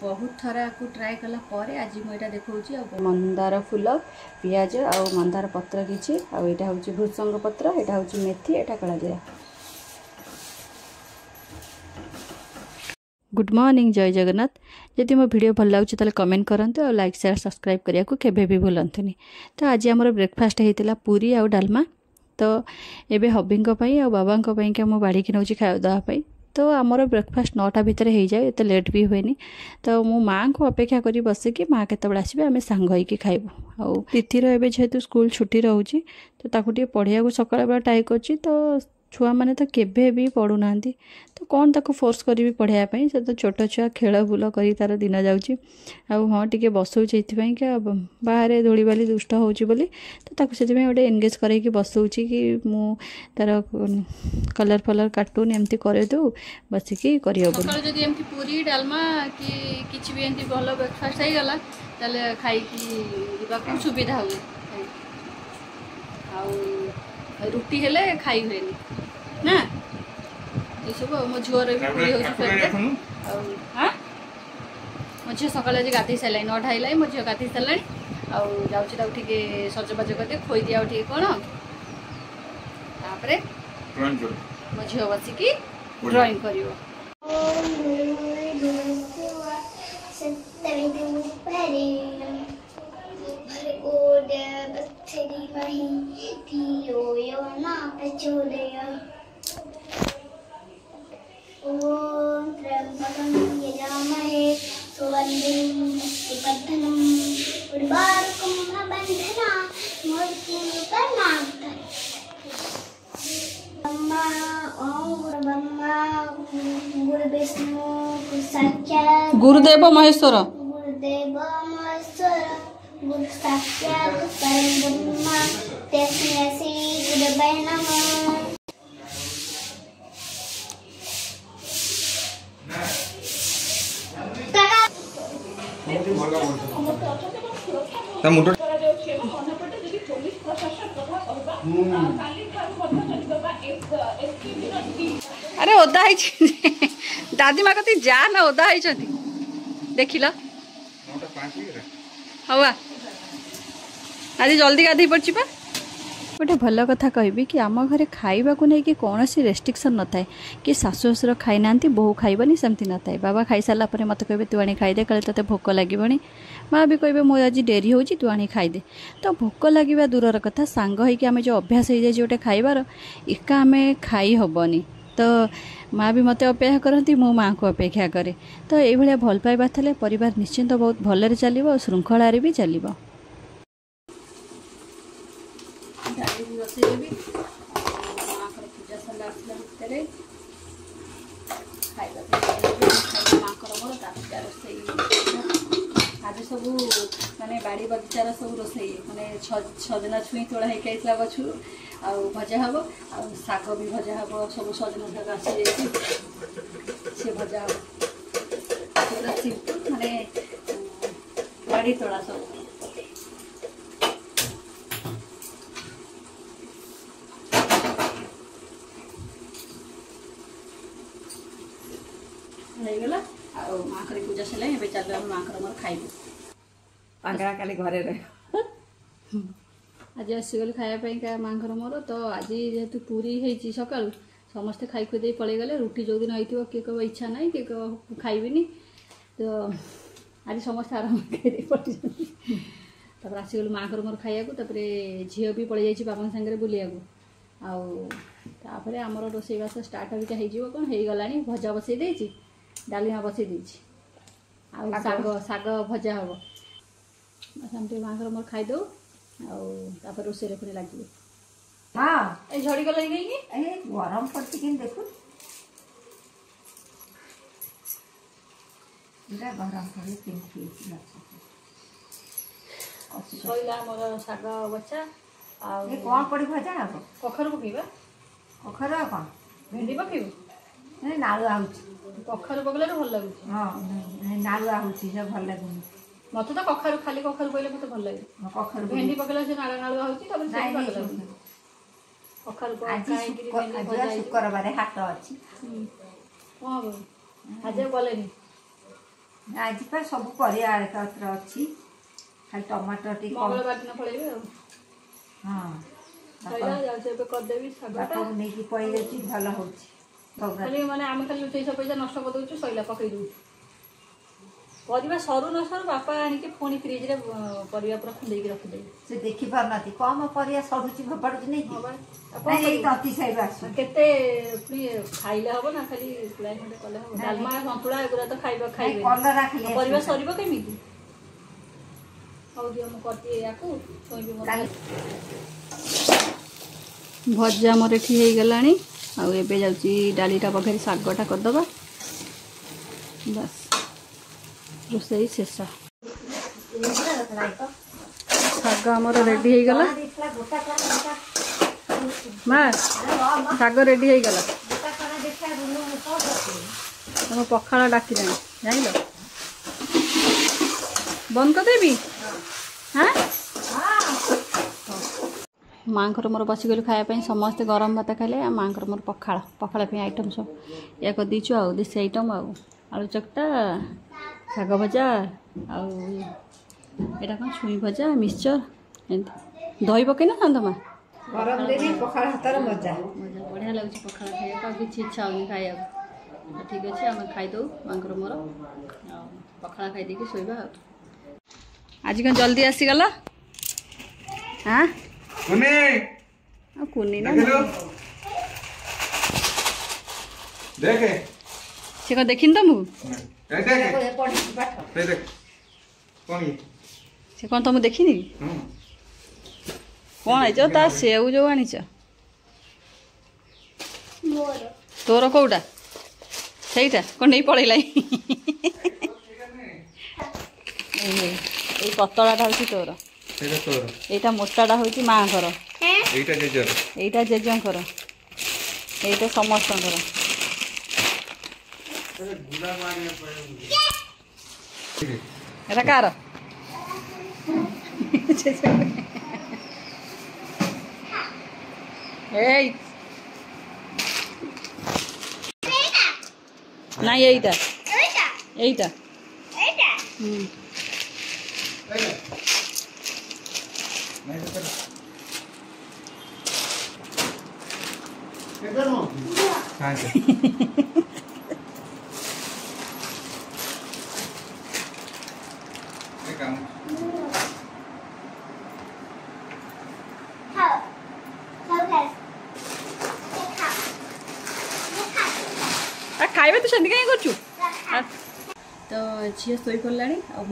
बहुत थर को ट्राए कला परे आज मुझे देखा मंदार फूल पियाज आ मंदार पत्र किसी आईटा हूँ भृषंग पत्र यहाँ हूँ मेथी यहाँ कला जीरा। गुड मॉर्निंग जय जगन्नाथ। जदि मो वीडियो भल लगे तो कमेंट करंतु और लाइक शेयर सब्सक्राइब करने को केबे भी भूलंतुनी। तो आज आमर ब्रेकफास्ट होता पूरी आउ डालमा। तो एबे हबी आ बाबा मो बाड़ी की नौ खाଇବା देवाई। तो आमर ब्रेकफास्ट 9टा भितर हो जाए एत लेट भी हुए। तो मो माँ को अपेक्षा करी बसिकी माँ केतबेले आसबे आमे सांग होइकी खाइबु। आ तिथिर एबे जेहेतु स्कूल छुट्टी रोचे तो ताकू टिके पढ़िया को सकाळ बेला ट्राई करछि। तो छुआ मैंने तो केबे भी पढ़ू ना तो कौन ताको फोर्स करी पढ़ाई से तो छोट छुआ खेल बुल कर तार दिन जाऊँगी। हाँ टी बसौचे क्या बाहर धूली बाली दुष्ट होची बोली तो ताको से गोटे एनगेज करके बसौची कि मु तार कलर फलर कार्टून एमती करे दो बसिकी करी पूरी डालमा कि किसी भी एमती भल ब्रेकफास्ट हो गला ताले खाई सुविधा हुए। रुटी हेले खाई हुए ना ये सब मो झुआर भी पूरी हो मो झी सका गाधे सारे 9टा है मो झी गाधे सारे आउे सजबाज करदे खोई दिया कौन तापर मो झी बसिकी ड्राइंग कर ओम त्र्यंबकं यजामहे सुगंधिं पुष्टिवर्धनम् उर्वारुकं बन्धना मूर्तिकर्मान्त ब्रह्मा ओम ब्रह्मा गुरुविष्णु साक्षात् गुरुदेव महेश्वर गुरु साक्षात् परम ब्रह्म तस्मै श्री गुरवे नमः। अरे ओदा दादी माँ कती जा ना ओदा देख ल हवा आज जल्दी गाधे पड़ी पा। गोटे भल कथा कहबी कि आम घरे खाइबा को नहीं कि कौन सी रेस्ट्रिक्शन न थाए कि सासु ससुर खाई ना बोहू खाइबनी सेमती न थाए। बाबा खाई सारा पर मत कहे तू आनी खाईदे कल ते भोक लगनी। माँ भी कहे मो आज डेरी हो तू आनी खाईदे। तो भोक लगे दूर कथा सांग होइकि आमे जो अभ्यास हो जाए गोटे खाइबार एका आमे खाई हबनी। तो माँ भी मत अपेक्षा करती मो माँ को अपेक्षा करे। तो ये भल पाइबा थे परिवार निश्चिंत बहुत भलरे चलिबो और श्रृंखलार भी चलिबो। बसईदेवी माँ को पूजा सरला भितर खाଇବା माँ को मोर रोसई आज सब माने बाड़ी बगीचार सब रोसई माने सजना छुई तोड़ा होता गछु आ भजा हम आ शाग भी भजा हम सब सजना शाग आसी से भजा हम पूरा सिंपल माने बाड़ी तोड़ा सब गला माँ कर पूजा सर चल माँ कर मोर खाइबू पांगड़ा काली घरे रह आज आसीगल खायापा माँ घर मोर। तो आज जेहेतु पूरी होती सका समस्ते खाई खुदे पलि गले रुटी जो दिन होती किए कह इच्छा ना किए कह खाइबी। तो आज समस्त आराम कर आसीगल माँ घर मोर खाया झील भी पलि जाइए बाबा सागर बुलिया आपर आमर रोसईबास स्टार्ट हो कौन हो गला भजा बसई देती डालीमा बसई देती आग शाग भजा हम बस माँ घर मोर खाईदे आपर रोसे पुणी लगे हाँ ए झड़ी गला गरम पड़ती कि देखु गरम सैला मोर शाग बचा कौन पड़ी भजा हम कखर पकेबा कखर कौन भेंडी पकेबू नालुआ हो कखर पकड़े भल लगुच हाँ नालुआ हो भल लगुनि मत तो कखारू खाली कखारू कहले मत भल लगे कखारू भेंडी पकेला से नाला नालुआ होची तब कखारू आज शुक्रवार हाट अच्छी आज गलेनी आज पर सब परिया एकत्र अच्छी खाली टमाटर टी मंगलवार दिन पळेबे हाँ सैला जाउछे पे कर देबी सागटा बापा नहीं कि पई देछि भलो होछि खाली माने आमे खाली 200 पैसा नष्ट कर दउछु सैला पकई दउ परिवा सरू न सरू बापा आनी के फोनी फ्रिज रे परिवा पूरा खुंदेई के रख दे से देखि पारनाती कम परिया सरुचि भपड़ुची नहीं हां कि नहीं अति साइड आसु केते पुनी खाइले हबो ना खाली पुलाई खंडे कले हबो डालमा संतुला एगुरा तो खाइबा खाइबे कलरा खाली परिवा सरीबो केमिति हौ दियो म करती याकू सोइबे म भजा मोर एठी हे गलानी आ एबे जाउची डालीटा पखरी सागटा कर दबा बस रोसई शेष साग आमर रेडी हो गला माँ साग रेडी हो गला तुम पखाड़ डाकिलानी जान बंद करदेवी हाँ माँ मोर बसिगलु खायापी समस्ते गरम भात खाइले माँ मोर पखाड़ पखाड़ आइटम सब या कर दीचु आ देसी आइटम आलू चकटा शाग भजा आटा कौन छुई भजा मिक्सचर दही पकई ना माँ गरम देवी पखाड़ हाथर मजा मजा बढ़िया लगे पखाड़ खाया किसी इच्छा होनी खाया ठीक अच्छे आम खाईदे माँ मोर पखाड़ खाई देकी शोबा आज कौन जल्दी आसीगला हाँ कुनी ना देखे से कौन देखी तुमको से कौन तुम देखी कौन है ता सेऊ जो आनी तोर कौटा सहीटा कौन नहीं पड़ेला पतलाटा हूँ तोर एटा मोटाटा हूँ माँ घर एटा जेजर एटा समस्त एटा कार ना यहीटा यहीटा खाइबे तू सेंदी कहीं करछु तो झील शोई पड़ा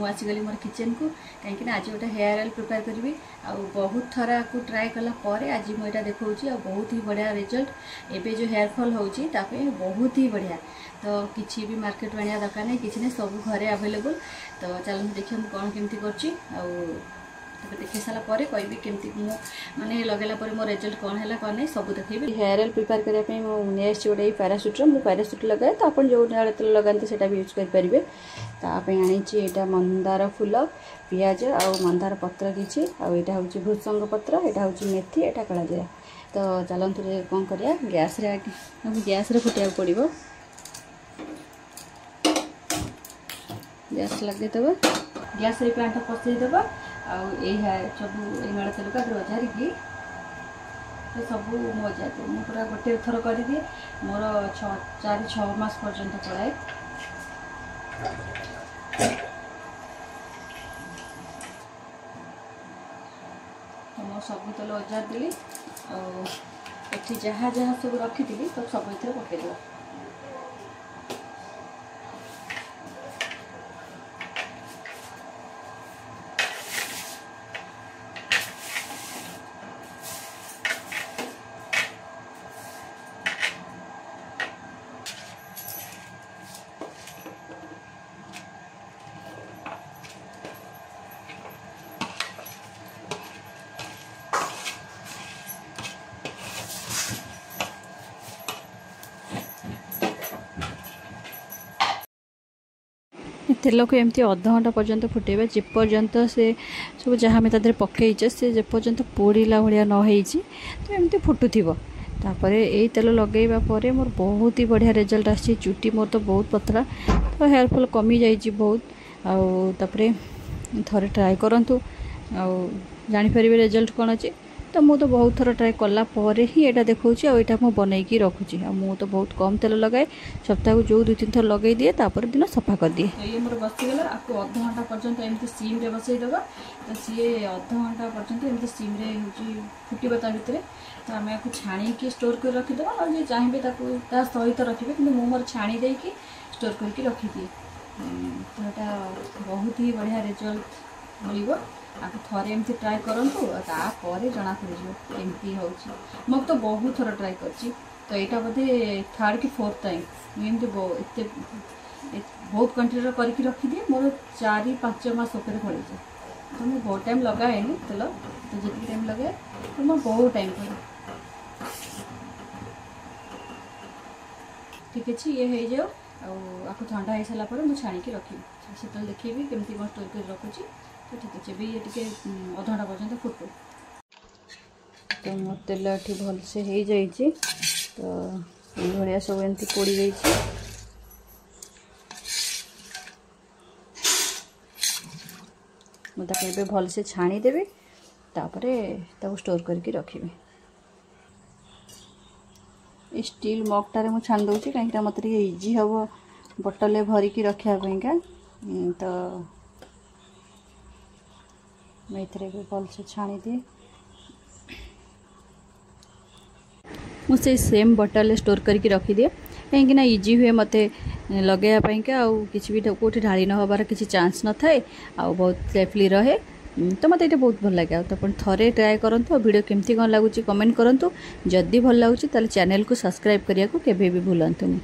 आसीगली मोर किचन को कहीं आज गोटे हेयर ऑयल प्रिपेयर करी आ बहुत थरा को ट्राए कला आज मुझे देखा बहुत ही बढ़िया रिजल्ट एबे जो हेयर फॉल होची बहुत ही बढ़िया तो किसी भी मार्केट आने दरकार नहीं किसी नहीं सब घरे अवेलेबल तो चलते देखिए मुझे कौन केमती कर देखी सारा कहि केमती माने लगेला मो रिजल्ट कौन है कौन नहीं सब देखी हेयर ऑयल प्रिपेयर करने मुझे गोटे पैराशूट मुझे पैराशूट लगाए तो आप जो तेल लगाते से भी यूज करेंगे तापाई आनी मंदार फूल पियाज आ मंदार पत्र किसी आईटा हूँ भृषंग पत्र यहाँ हूँ मेथी यहाँ कला जीरा तो चलते कौन करा गैस गैस फुटा पड़ो गैस लगेदेव गैस पैंट पसईदेव सब ये तेल का रजारिकी सब मजा मुझे पूरा गोटे थर कर दिए मोर 4-6 मास पर्यंत पड़ाए तो मो सब तेल अजार देली एठी जहाँ जहाँ सब रखी तो सब ये पकईदेव तेल को एमती अध घंटा पर्यंत फुटेबा जेपर्यंत से सब जहाँ आम तादेह पकईचे से जेपर्यंत पोड़ा भाया नही तो एमती फुटुव तापर यही तेल लगेगा पर मोर बहुत ही बढ़िया रिजल्ट आसी चुटी मोर तो बहुत पतला तो हेयर फॉल कमी जाइए बहुत आउे थरे ट्राए करूँ जापर रिजल्ट कौन अच्छे तो मु तो बहुत थर ट्राए कलापर ही यहाँ देखा आईटा मुझे बनईकी रखुची मु तो बहुत कम तेल लगाए सप्ताह को जो 2-3 थर लगे दिए तापर दिन सफा कर दिए। ये मोर बसीगला आपको अध घंटा पर्यंत एमती सीम रे बसईदेवा तो सी अध घंटा पर्यंत एमती सीम रे फुटब ता भितर तो आम या छाणी स्टोर कर रखीदे और जी चाहिए सहित रखिए कि मोर छाणी देकी स्टोर करके रखिदिए तो यहाँ बहुत ही बढ़िया रिजल्ट मिल आपको थोड़े एमती ट्राए करूँ तापर जना पड़ एमती हो तो बहुत थर ट्राए कर तो यहाँ बोधे 3rd कि 4th टाइम मुझे बहुत कंट्रीर करके रखिदिए मोर 4-5 मास उपर पड़े तो मुझे बहुत टाइम लगाए तेल तो जितनी टाइम लगाए तो मैं बहुत टाइम करे ठीक अच्छे ये हो जाओ आपको ठंडा हो सारापर मुझे छाणी रखी से देखी केमती कौन स्टोर कर रखुची तो ठीक अच्छे भी ये टे अध घंटा पर्यंत फुटू तो मो तेल ये भलसे हो जाइए तो ये सब एमती पोड़ जाइए मुझे भलसे छाणीदेवी तापर स्टोर करके रखी स्टील मगटारे मुझे छाणी दूसरी कहीं मत इजी हम बोतल भरिकी रखापा तो मैं भलसे छाणी दिए मुझे सेम बोतल स्टोर करके रखिदिए कहीं इजी हुए मत लगेवाई कि भी कौटे ढाली न हबार किसी चांस न थाए बहुत सेफली रहे तो मत ये बहुत भल लगे तो थे ट्राए करूँ वीडियो केमती कौन लगुच कमेंट करूँ जदि भल लगुच चैनल को सब्सक्राइब करने को केभी भी भूलंतुनि।